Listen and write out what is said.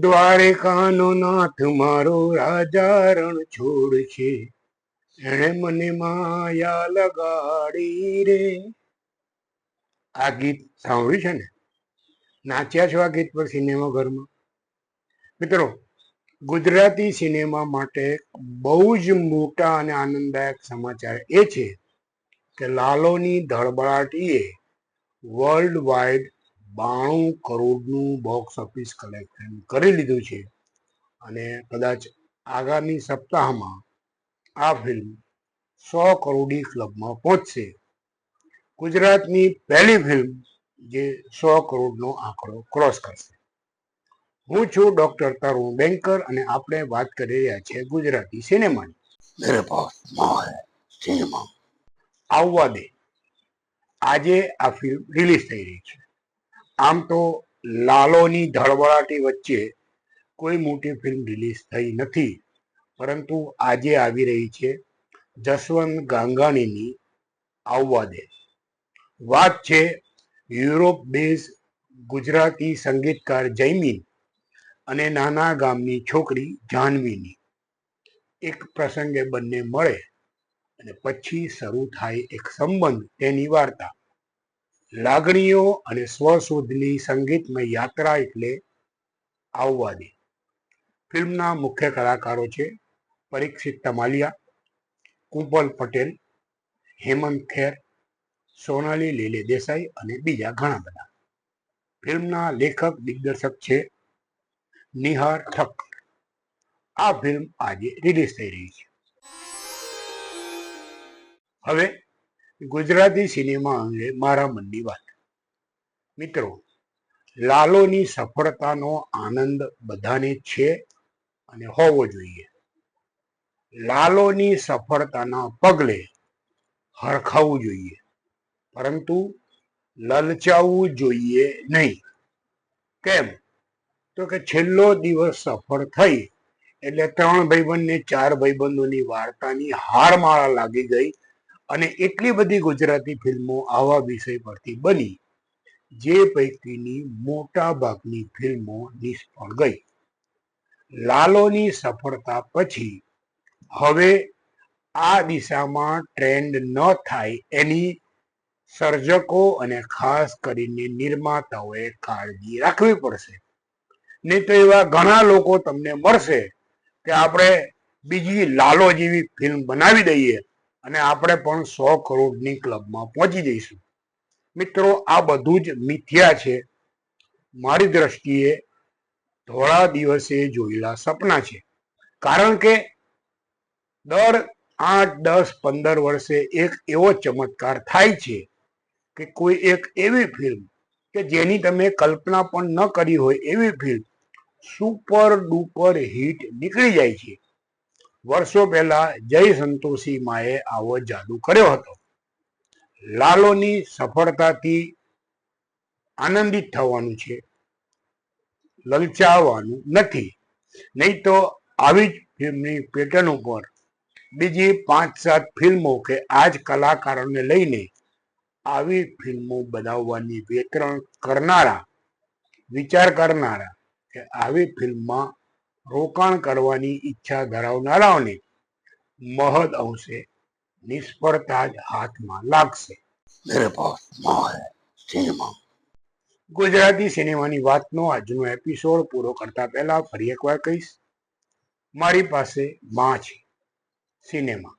દ્વારિકાનો નાથ મારો રાજા રણ છોડ છે, એણે મને માયા લગાડી રે. આ ગીત સાંભળ્યું છે ને? નાચ્યા છો આ ગીત પર સિનેમા ઘરમાં? મિત્રો, ગુજરાતી સિનેમા માટે બહુ જ મોટા અને આનંદદાયક સમાચાર એ છે કે લાલોની ધડબડાટીએ વર્લ્ડ વાઇડ 92 કરોડનું બોક્સ ઓફિસ કલેક્શન કરી લીધું છે અને કદાચ આગામી સપ્તાહમાં આ ફિલ્મ 100 કરોડી ક્લબમાં પહોંચશે. ગુજરાતની પહેલી ફિલ્મ જે 100 કરોડનો આંકડો ક્રોસ કરશે. હું છું ડોક્ટર તરુણ બેંકર અને આપણે વાત કરી રહ્યા છીએ ગુજરાતી સિનેમાની. મેરે પાસ સિનેમા આવવા દે. આજે આ ફિલ્મ રિલીઝ થઈ રહી છે. આમ તો લાલોની ધડબડાટી વચ્ચે કોઈ મોટી ફિલ્મ રિલીઝ થઈ નથી, પરંતુ આજે આવી રહી છે જસવંત ગાંગાણીની આવવા દે. વાત છે યુરોપ બેઝ ગુજરાતી સંગીતકાર જયમીન અને નાના ગામની છોકરી જાહ્નવીની. એક પ્રસંગે બંને મળે અને પછી શરૂ થાય એક સંબંધ, તેની વાર્તા. લાગણીઓ અને સ્વશોધની સંગીતમય યાત્રા એટલે આવવા દે. ફિલ્મના મુખ્ય કલાકારો છે પરીક્ષિત તમાલિયા, કુંપલ પટેલ, હેમંત ખેર, સોનાલી લીલે દેસાઈ અને બીજા ઘણા બધા. ફિલ્મના લેખક દિગ્દર્શક છે નિહાર ઠક્કર. આ ફિલ્મ આજે રિલીઝ થઈ રહી છે. હવે ગુજરાતી સિનેમા અંગે મારા મનની વાત. મિત્રો, લાલોની સફળતાનો આનંદ બધાને છે અને હોવો જોઈએ. લાલોની સફળતાના પગલે હરખાવવું જોઈએ, પરંતુ લલચાવવું જોઈએ નહીં. કેમ? તો કે છેલ્લો દિવસ સફળ થઈ એટલે 3 ભાઈબંધ ને 4 ભાઈબંધોની વાર્તાની હારમાળા લાગી ગઈ અને એટલી બધી ગુજરાતી ફિલ્મો આવા વિષય પરથી બની, જે પૈકીની મોટા ભાગની ફિલ્મો નિષ્ફળ ગઈ. લાલોની સફળતા પછી હવે આ દિશામાં ટ્રેન્ડ ન થાય એની સર્જકો અને ખાસ કરીને નિર્માતાઓએ કાળજી રાખવી પડશે. નહીં તો એવા ઘણા લોકો તમને મળશે કે આપણે બીજી લાલો જેવી ફિલ્મ બનાવી દઈએ અને આપણે પણ 100 કરોડની ક્લબમાં પહોંચી જઈશું. મિત્રો, આ બધું જ મિથ્યા છે. મારી દ્રષ્ટિએ થોડા દિવસે જોયેલા સપના છે. કારણ કે દર 8, 10, 15 વર્ષે એક એવો ચમત્કાર થાય છે કે કોઈ એક એવી ફિલ્મ કે જેની તમે કલ્પના પણ ન કરી હોય એવી ફિલ્મ સુપર ડુપર હિટ નીકળી જાય છે. વર્ષો પહેલા જય સંતોષી માએ આવો જાદુ કર્યો હતો. લાલોની સફળતાથી આનંદિત થવાનું છે, લલચાવવાનું નથી. નહીં તો આવી જ ફિલ્મની પેટર્ન ઉપર બીજી 5-7 ફિલ્મો કે આ જ કલાકારોને લઈને આવી ફિલ્મો બનાવવાની વિચાર કરનારા કે આવી ફિલ્મમાં રોકાણ કરવાની ઈચ્છા ધરાવનારાઓને મહદ અંશે નિષ્ફળતા જ હાથમાં લાગશે. ગુજરાતી સિનેમાની વાતનો આજનો એપિસોડ પૂરો કરતા પહેલા ફરી એકવાર કહીશ, મારી પાસે માં છે સિનેમા.